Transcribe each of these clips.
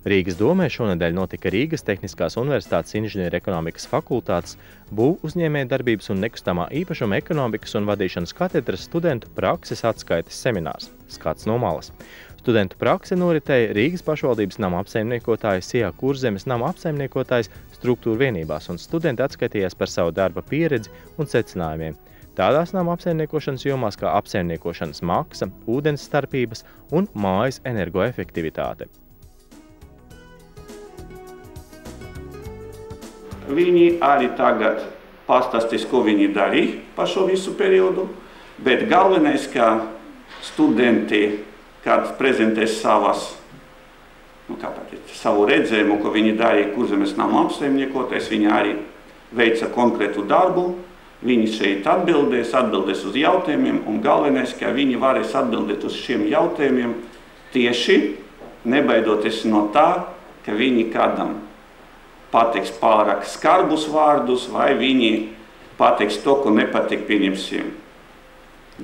Rīgas domē šonedēļ notika Rīgas Tehniskās universitātes inženierekonomikas fakultātes, būvu uzņēmējdarbības un nekustamā īpašuma ekonomikas un vadīšanas katedras studentu prakses atskaites seminārs Skats no malas. Studentu prakse noritēja Rīgas pašvaldības nama apsaimniekotājas, Sijā Kurzemes nama apsaimniekotājs struktūru vienībās, un studenti atskaitījās par savu darba pieredzi un secinājumiem. Tādās nama apsaimniekošanas jomās kā apsaimniekošanas maksa, ūdens starpības un mājas energoefektivitāte. Viņi arī tagad pastāstīs, ko viņi darīja par šo visu periodu, bet galvenais, ka studenti, kad prezentēs savu redzējumu, ko viņi darīja Kurzemes nama apsaimniekotājs, viņi arī veica konkrētu darbu, viņi šeit atbildēs uz jautājumiem, un galvenais, ka viņi varēs atbildēt uz šiem jautājumiem tieši nebaidoties no tā, ka viņi kādam pateiks pārāk skarbus vārdus, vai viņi pateiks to, ko nepatīk, pieņemsim,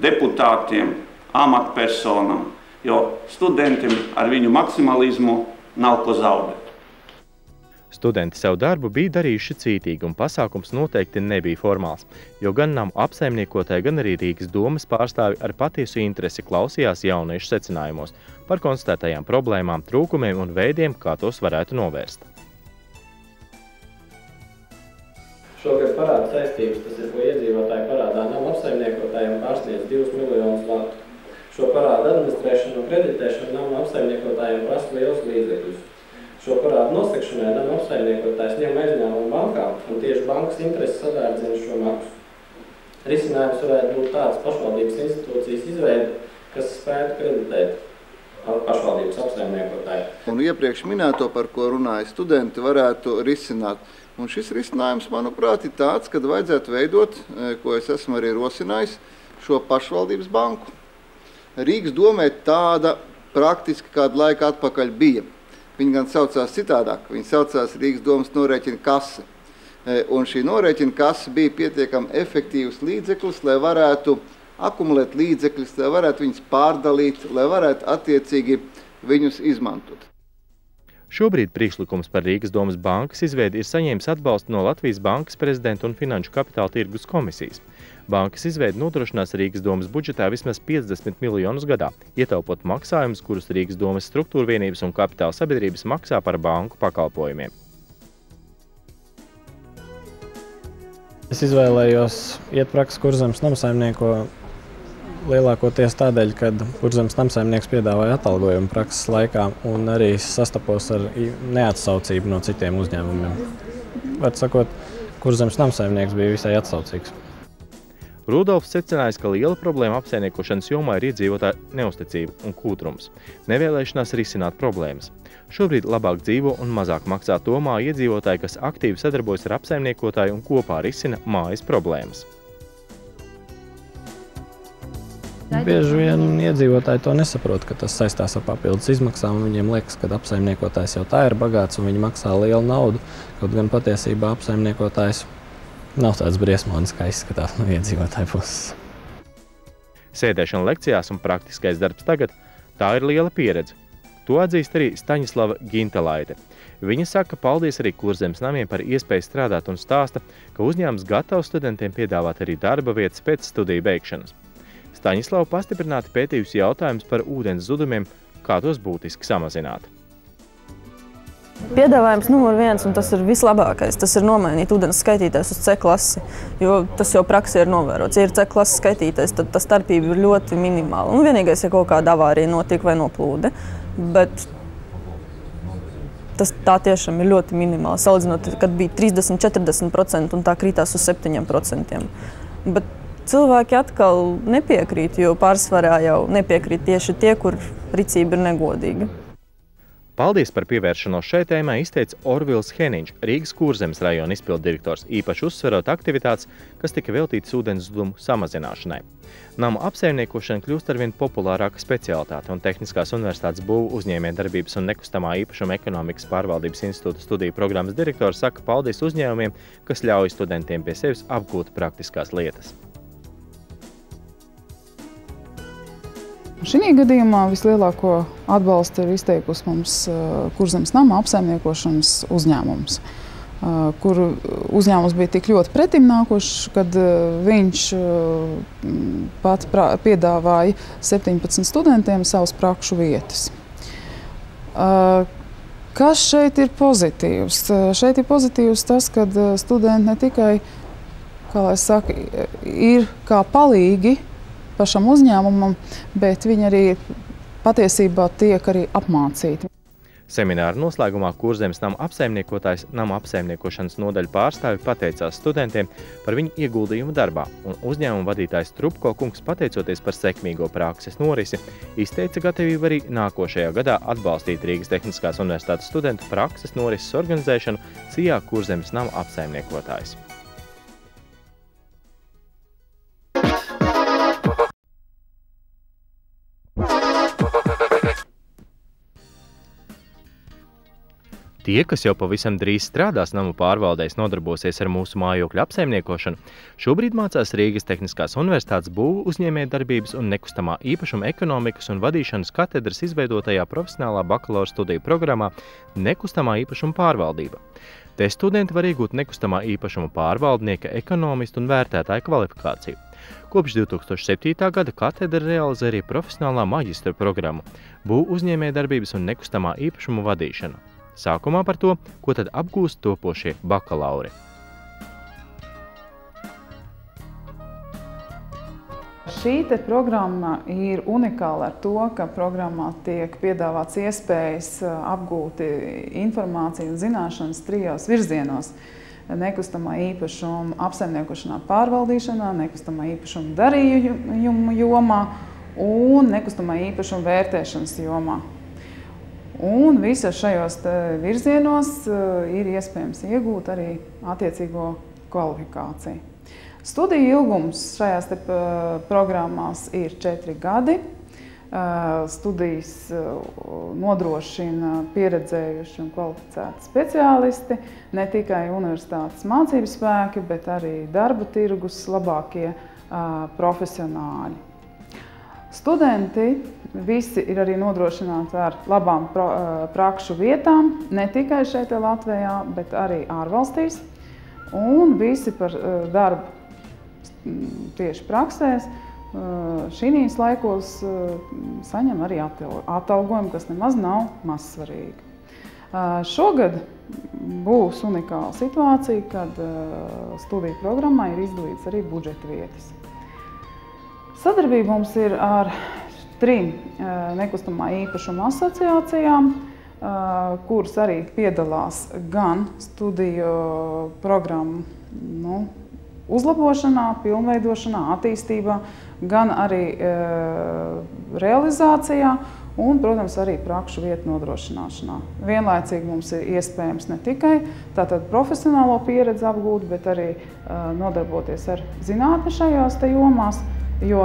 deputātiem, amatpersonam, jo studentiem ar viņu maksimalismu nav ko zaudēt. Studenti savu darbu bija darījuši cītīgi, un pasākums noteikti nebija formāls, jo gan nama apsaimniekotāji, gan arī Rīgas domas pārstāvi ar patiesu interesi klausījās jauniešu secinājumos par konstatētajām problēmām, trūkumiem un veidiem, kā tos varētu novērst. Šogad parāda saistības, tas ir, ko iedzīvotāji parādā nama apsaimniekotājiem, pārsniedz 2 miljonus latu. Šo parādu administrēšanu un kreditēšanu nama apsaimniekotājiem prasa liels līdzekļus. Šo parādu nosekšanai nama apsaimniekotājs ņem aizņēmumu bankām, un tieši bankas intereses sadārdzina šo maksu. Risinājums varētu būt tādas pašvaldības institūcijas izveide, kas spētu kreditēt pašvaldības apsaimniekotāji. Un iepriekš minēto, par ko runāja studenti, varētu risināt. Un šis risinājums, manuprāt, ir tāds, kad vajadzētu veidot, ko es esmu arī rosinājis, šo pašvaldības banku. Rīgas domē tāda praktiski kādu laiku atpakaļ bija. Viņa gan saucās citādāk, viņa saucās Rīgas domas norēķina kase. Un šī norēķina kase bija pietiekami efektīvs līdzeklis, lai varētu akumulēt līdzekļus, lai varētu viņus pārdalīt, lai varētu attiecīgi viņus izmantot. Šobrīd priekšlikums par Rīgas domas bankas izveidi ir saņēmis atbalstu no Latvijas bankas prezidenta un Finanšu kapitāla tirgus komisijas. Bankas izveidi nodrošinās Rīgas domas budžetā vismaz 50 miljonus gadā, ietaupot maksājumus, kurus Rīgas domas struktūra vienības un kapitāla sabiedrības maksā par banku pakalpojumiem. Es izvēlējos iet prakses Kurzemes namasaimnieko lielākoties tādēļ, kad Kurzemes namasaimnieks piedāvāja atalgojumu prakses laikā un arī sastapos ar neatsaucību no citiem uzņēmumiem. Var sakot, Kurzemes namasaimnieks bija visai atsaucīgs. Rudolfs secinājis, ka liela problēma apsaimniekošanas jomā ir iedzīvotāju neusticība un kūtrums, nevēlēšanās risināt problēmas. Šobrīd labāk dzīvo un mazāk maksā to māju iedzīvotāji, kas aktīvi sadarbojas ar apsaimniekotāju un kopā risina mājas problēmas. Bieži vien iedzīvotāji to nesaprot, ka tas saistās ar papildus izmaksām. Viņiem liekas, ka apsaimniekotājs jau tā ir bagāts un viņi maksā lielu naudu, kaut gan patiesībā apsaimniekotājs nav tāds briesmonis, kā izskatās no iedzīvotāju puses. Sēdēšana lekcijās un praktiskais darbs tagad – tā ir liela pieredze. To atzīst arī Staņislava Gintelaite. Viņa saka paldies arī Kurzemes namiem par iespēju strādāt un stāsta, ka uzņēmums gatavs studentiem piedāvāt arī darba vietas pēc studiju beigšanas. Staņislava pastiprināti pētījusi jautājumus par ūdens zudumiem, kā tos būtiski samazināt. Piedāvājums numur 1, un tas ir vislabākais, tas ir nomainīt ūdens skaitītājs uz C klasi, jo tas jau praksē ir novērots. Ja ir C klases skaitītājs, tad tā starpība ir ļoti minimāla. Un vienīgais, ja kaut kāda avārija notiek vai noplūde, bet tā tiešām ir ļoti minimāla, salīdzinot, kad bija 30–40% un tā krītās uz 7%. Bet cilvēki atkal nepiekrīt, jo pārsvarā jau nepiekrīt tieši tie, kur rīcība ir negodīga. Paldies par pievēršanos šai tēmai izteica Orvils Heniņš, Rīgas Kurzemes rajona izpilddirektors, īpaši uzsverot aktivitātes, kas tika veltītas ūdenszudumu samazināšanai. Nama apsaimniekošana kļūst arvien populārāka specialitāte, un Tehniskās universitātes būvu uzņēmējdarbības un nekustamā īpašuma ekonomikas pārvaldības institūta studiju programmas direktors saka paldies uzņēmumiem, kas ļauj studentiem pie sevis apgūt praktiskās lietas. Šī gadījumā vislielāko atbalstu ir izteikusi mums Kurzemes nama apsaimniekošanas uzņēmums, kur uzņēmums bija tik ļoti pretimnākošs, kad viņš pat piedāvāja 17 studentiem savas prakšu vietas. Kas šeit ir pozitīvs? Šeit ir pozitīvs tas, ka studenti ne tikai, kā lai saka, ir kā palīgi pašam uzņēmumam, bet viņi arī patiesībā tiek arī apmācīti. Semināra noslēgumā Kurzemes nama apsaimniekotājs nama apsaimniekošanas nodaļu pārstāvi pateicās studentiem par viņu ieguldījumu darbā, un uzņēmuma vadītājs Trupko kungs, pateicoties par sekmīgo prakses norisi, izteica gatavību arī nākošajā gadā atbalstīt Rīgas Tehniskās universitātes studentu prakses norises organizēšanu Sijā Kurzemes nama apsaimniekotājs. Tie, kas jau pavisam drīz strādās namu pārvaldēs, nodarbosies ar mūsu mājokļu apsaimniekošanu, šobrīd mācās Rīgas Tehniskās universitātes būvu uzņēmējdarbības un nekustamā īpašuma ekonomikas un vadīšanas katedras izveidotajā profesionālā bakalaura studiju programmā Nekustamā īpašuma pārvaldība. Te studenti var iegūt nekustamā īpašuma pārvaldnieka, ekonomistu un vērtētāju kvalifikāciju. Kopš 2007. gada katedra realizē arī profesionālā maģistra programmu būvu uzņēmējdarbības un nekustamā īpašuma vadīšanu. Sākumā par to, ko tad apgūst topošie bakalauri. Šī programma ir unikāla ar to, ka programmā tiek piedāvāts iespējas apgūt informāciju un zināšanas trijos virzienos. Nekustamā īpašuma apsaimniekošanā pārvaldīšanā, nekustamā īpašuma darījumu jomā un nekustamā īpašuma vērtēšanas jomā. Un visos šajos virzienos ir iespējams iegūt arī attiecīgo kvalifikāciju. Studiju ilgums šajās programmās ir 4 gadi. Studijas nodrošina pieredzējuši un kvalificēti speciālisti, ne tikai universitātes mācību spēki, bet arī darba tirgus labākie profesionāļi. Studenti visi ir arī nodrošināti ar labām prakšu vietām, ne tikai šeit Latvijā, bet arī ārvalstīs. Un visi par darbu tieši praksēs šīs laikos saņem arī atalgojumu, kas nemaz nav mazsvarīgi. Šogad būs unikāla situācija, kad studiju programmā ir izdalīts arī budžeta vietas. Sadarbība mums ir ar 3 nekustamā īpašuma asociācijām, kuras arī piedalās gan studiju programmu uzlabošanā, pilnveidošanā, attīstībā, gan arī realizācijā un, protams, arī prakšu vietu nodrošināšanā. Vienlaicīgi mums ir iespējams ne tikai tātad profesionālo pieredzi apgūt, bet arī nodarboties ar zinātni šajās jomās. Jo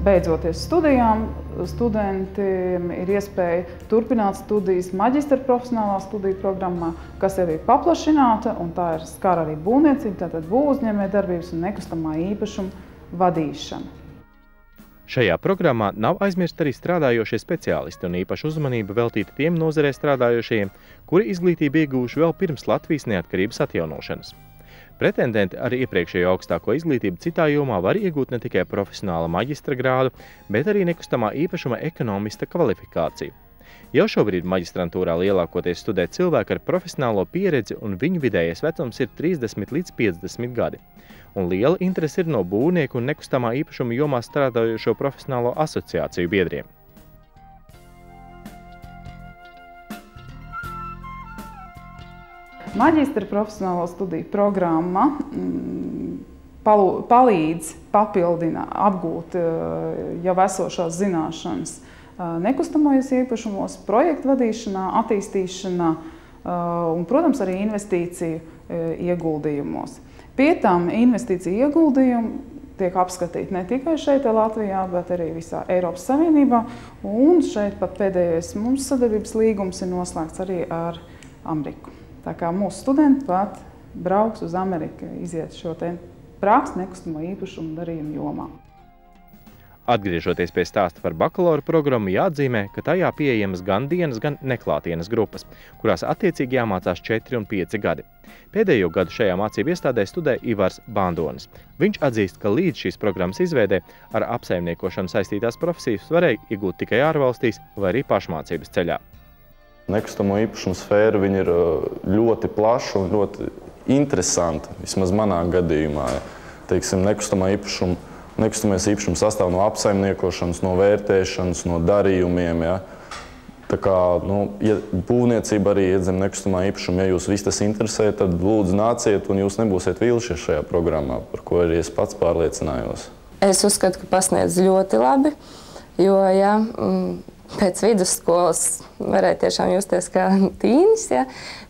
beidzoties studijām, studentiem ir iespēja turpināt studijas maģistra profesionālā studiju programmā, kas jau ir paplašināta, un tā ir skar arī būvniecība, tātad būvuzņēmējdarbības un nekustamā īpašuma vadīšana. Šajā programmā nav aizmirst arī strādājošie speciālisti un īpaša uzmanība veltīta tiem nozarē strādājošajiem, kuri izglītību ieguvuši vēl pirms Latvijas neatkarības atjaunošanas. Pretendenti ar iepriekšējo augstāko izglītību citā jomā var iegūt ne tikai profesionāla maģistra grādu, bet arī nekustamā īpašuma ekonomista kvalifikāciju. Jau šobrīd maģistrantūrā lielākoties studē cilvēki ar profesionālo pieredzi, un viņu vidējais vecums ir 30 līdz 50 gadi. Un liela interese ir no būvnieku un nekustamā īpašuma jomā strādājošo profesionālo asociāciju biedriem. Maģistra profesionālo studiju programma palīdz, papildina apgūt jau esošās zināšanas nekustamajos īpašumos, projektu vadīšanā, attīstīšanā un, protams, arī investīciju ieguldījumos. Pie tām investīciju ieguldījumi tiek apskatīti ne tikai šeit Latvijā, bet arī visā Eiropas Savienībā, un šeit pat pēdējais mums sadarbības līgums ir noslēgts arī ar Ameriku. Tā kā mūsu studenti pat brauks uz Ameriku, iziet šo praksi nekustamo īpašumu darījumu jomā. Atgriežoties pie stāsta par bakalaura programmu, jāatzīmē, ka tajā pieejamas gan dienas, gan neklātienes grupas, kurās attiecīgi jāmācās 4 un 5 gadi. Pēdējo gadu šajā mācību iestādē studē Ivars Bandonis. Viņš atzīst, ka līdz šīs programmas izveidē ar apsaimniekošanu saistītās profesijas varēja iegūt tikai ārvalstīs vai arī pašmācības ceļā. Nekustamo īpašumu sfēra viņa ir ļoti plaša un ļoti interesanta, vismaz manā gadījumā. Teiksim, nekustamies īpašums sastāv no apsaimniekošanas, no vērtēšanas, no darījumiem. Ja? Tā kā, ja būvniecība arī iet zem nekustamā īpašuma, ja jūs visi tas interesē, tad lūdzu nāciet un jūs nebūsiet vīlušies šajā programmā, par ko arī es pats pārliecinājos. Es uzskatu, ka pasniedz ļoti labi, jo, ja pēc vidusskolas varēja tiešām justies kā tīnis, ja,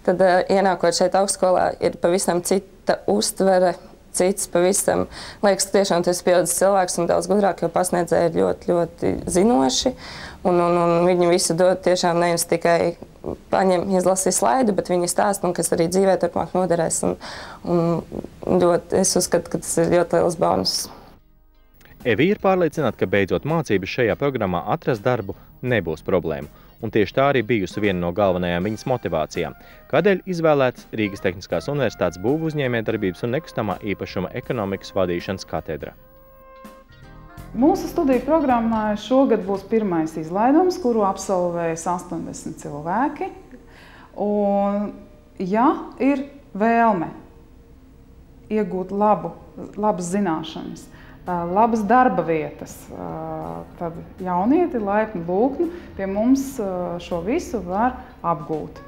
tad ienākot šeit augstskolā ir pavisam cita uztvere, cits pavisam, liekas, ka tiešām tu esi pieaudzis cilvēks un daudz gudrāk, jo pasniedzēji ir ļoti, ļoti zinoši. Un viņi visu dod tiešām nevis tikai paņem, izlasi slaidu, bet viņi stāsta, kas arī dzīvē turpmāk noderēs. Es uzskatu, ka tas ir ļoti liels bonus. Evija ir pārliecināta, ka beidzot mācības šajā programmā atrast darbu nebūs problēma. Un tieši tā arī bijusi viena no galvenajām viņas motivācijām, kādēļ izvēlēts Rīgas Tehniskās Universitātes būvu uzņēmējdarbības un nekustamā īpašuma ekonomikas vadīšanas katedra. Mūsu studiju programmā šogad būs pirmais izlaidums, kuru absolvējas 80 cilvēki. Un, ja ir vēlme iegūt labas zināšanas, labas darba vietas, tad jaunieti laipni lūgti pie mums šo visu var apgūt.